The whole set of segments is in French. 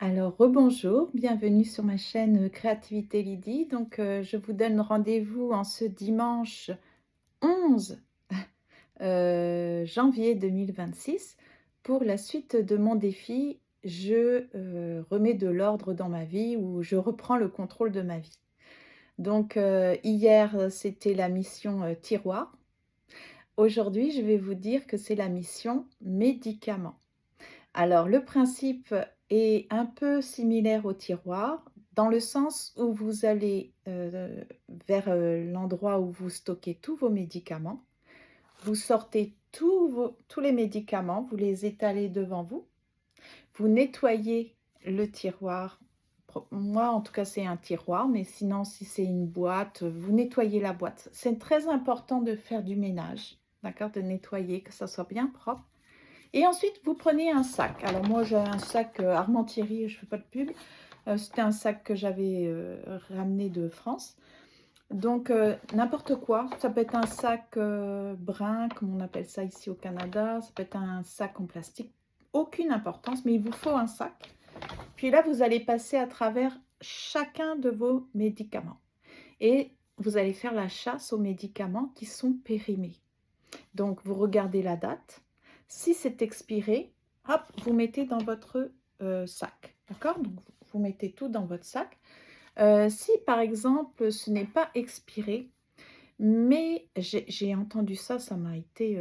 Alors, rebonjour, bienvenue sur ma chaîne Créativité Lydie. Je vous donne rendez-vous en ce dimanche 11 janvier 2026 pour la suite de mon défi. Je remets de l'ordre dans ma vie ou je reprends le contrôle de ma vie. Hier, c'était la mission tiroir. Aujourd'hui, je vais vous dire que c'est la mission médicament. Alors, le principe est un peu similaire au tiroir, dans le sens où vous allez vers l'endroit où vous stockez tous vos médicaments. Vous sortez tous les médicaments, vous les étalez devant vous. Vous nettoyez le tiroir. Moi, en tout cas, c'est un tiroir, mais sinon, si c'est une boîte, vous nettoyez la boîte. C'est très important de faire du ménage, d'accord, de nettoyer, que ça soit bien propre. Et ensuite, vous prenez un sac. Alors moi, j'ai un sac Armand-Thierry, je ne fais pas de pub. C'était un sac que j'avais ramené de France. N'importe quoi. Ça peut être un sac brun, comme on appelle ça ici au Canada. Ça peut être un sac en plastique. Aucune importance, mais il vous faut un sac. Puis là, vous allez passer à travers chacun de vos médicaments. Et vous allez faire la chasse aux médicaments qui sont périmés. Donc, vous regardez la date. Si c'est expiré, hop, vous mettez dans votre sac. D'accord? Donc, vous mettez tout dans votre sac. Si, par exemple, ce n'est pas expiré, mais j'ai entendu ça, ça m'a été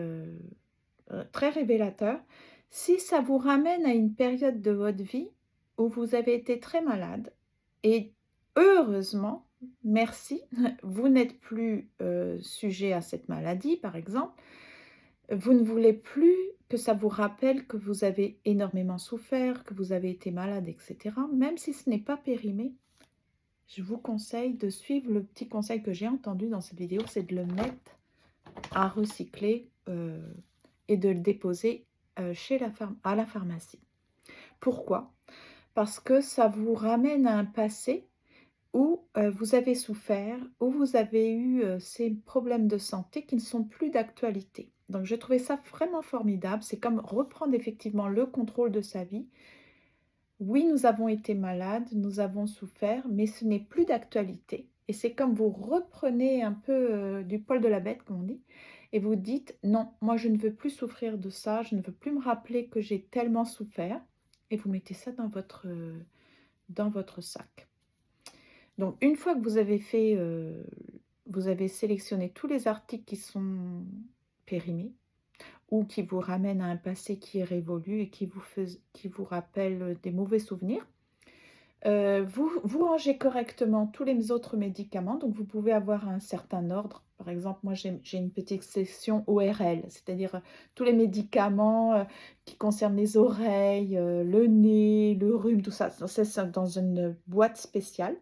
très révélateur. Si ça vous ramène à une période de votre vie où vous avez été très malade, et heureusement, merci, vous n'êtes plus sujet à cette maladie, par exemple, vous ne voulez plus que ça vous rappelle que vous avez énormément souffert, que vous avez été malade, etc. Même si ce n'est pas périmé, je vous conseille de suivre le petit conseil que j'ai entendu dans cette vidéo, c'est de le mettre à recycler et de le déposer à la pharmacie. Pourquoi? Parce que ça vous ramène à un passé où vous avez souffert, où vous avez eu ces problèmes de santé qui ne sont plus d'actualité. Donc, j'ai trouvé ça vraiment formidable. C'est comme reprendre effectivement le contrôle de sa vie. Oui, nous avons été malades, nous avons souffert, mais ce n'est plus d'actualité. Et c'est comme vous reprenez un peu du poil de la bête, comme on dit, et vous dites, non, moi je ne veux plus souffrir de ça, je ne veux plus me rappeler que j'ai tellement souffert. Et vous mettez ça dans votre sac. Donc, une fois que vous avez fait, vous avez sélectionné tous les articles qui sont périmés ou qui vous ramènent à un passé qui est révolu et qui vous rappelle des mauvais souvenirs, vous rangez correctement tous les autres médicaments. Donc, vous pouvez avoir un certain ordre. Par exemple, moi, j'ai une petite section ORL, c'est-à-dire tous les médicaments qui concernent les oreilles, le nez, le rhume, tout ça. C'est dans une boîte spéciale.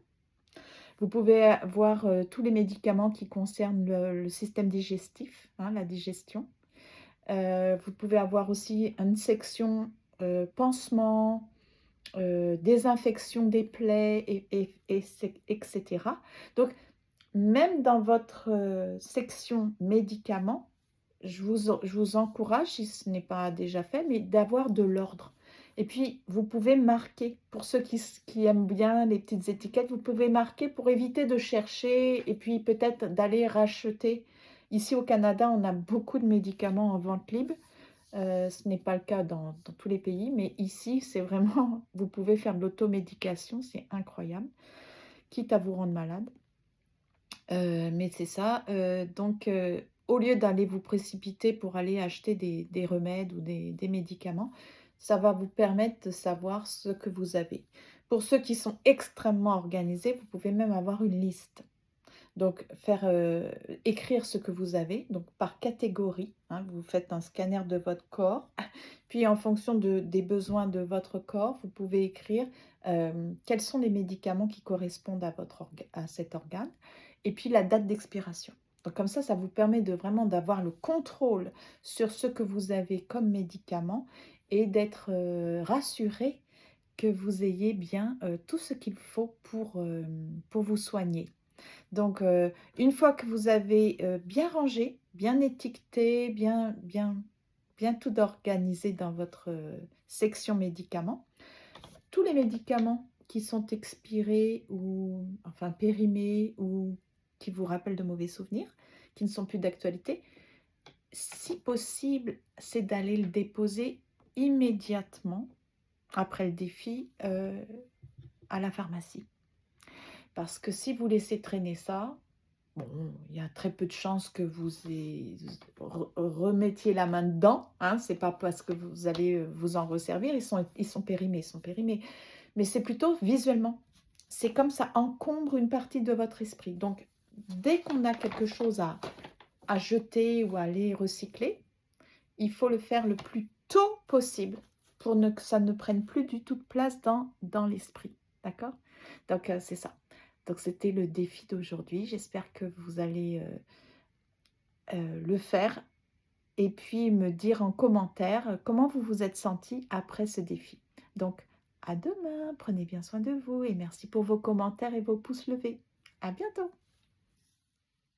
Vous pouvez avoir tous les médicaments qui concernent le système digestif, hein, la digestion. Vous pouvez avoir aussi une section pansement, désinfection des plaies, etc. Donc, même dans votre section médicaments, je vous encourage, si ce n'est pas déjà fait, mais d'avoir de l'ordre. Et puis, vous pouvez marquer, pour ceux qui aiment bien les petites étiquettes, vous pouvez marquer pour éviter de chercher et puis peut-être d'aller racheter. Ici au Canada, on a beaucoup de médicaments en vente libre. Ce n'est pas le cas dans tous les pays, mais ici, c'est vraiment, vous pouvez faire de l'automédication, c'est incroyable, quitte à vous rendre malade. Mais c'est ça. Au lieu d'aller vous précipiter pour aller acheter des remèdes ou des médicaments, ça va vous permettre de savoir ce que vous avez. Pour ceux qui sont extrêmement organisés, vous pouvez même avoir une liste. Donc, écrire ce que vous avez, donc par catégorie, hein, vous faites un scanner de votre corps, puis en fonction des besoins de votre corps, vous pouvez écrire quels sont les médicaments qui correspondent à cet organe, et puis la date d'expiration. Donc comme ça vous permet de vraiment d'avoir le contrôle sur ce que vous avez comme médicament et d'être rassuré que vous ayez bien tout ce qu'il faut pour vous soigner. Donc, une fois que vous avez bien rangé, bien étiqueté, bien tout organisé dans votre section médicaments, tous les médicaments qui sont expirés ou enfin périmés ou qui vous rappellent de mauvais souvenirs, qui ne sont plus d'actualité, si possible, c'est d'aller le déposer immédiatement après le défi, à la pharmacie. Parce que si vous laissez traîner ça, bon, il y a très peu de chances que vous remettiez la main dedans, hein. C'est pas parce que vous allez, vous en resservir, ils sont périmés, ils sont périmés. Mais c'est plutôt visuellement. C'est comme ça encombre une partie de votre esprit. Donc, dès qu'on a quelque chose à jeter ou à aller recycler, il faut le faire le plus tôt possible pour que ça ne prenne plus du tout de place dans l'esprit. D'accord? Donc, c'est ça. Donc, c'était le défi d'aujourd'hui. J'espère que vous allez le faire et puis me dire en commentaire comment vous vous êtes senti après ce défi. Donc, à demain, prenez bien soin de vous et merci pour vos commentaires et vos pouces levés. À bientôt.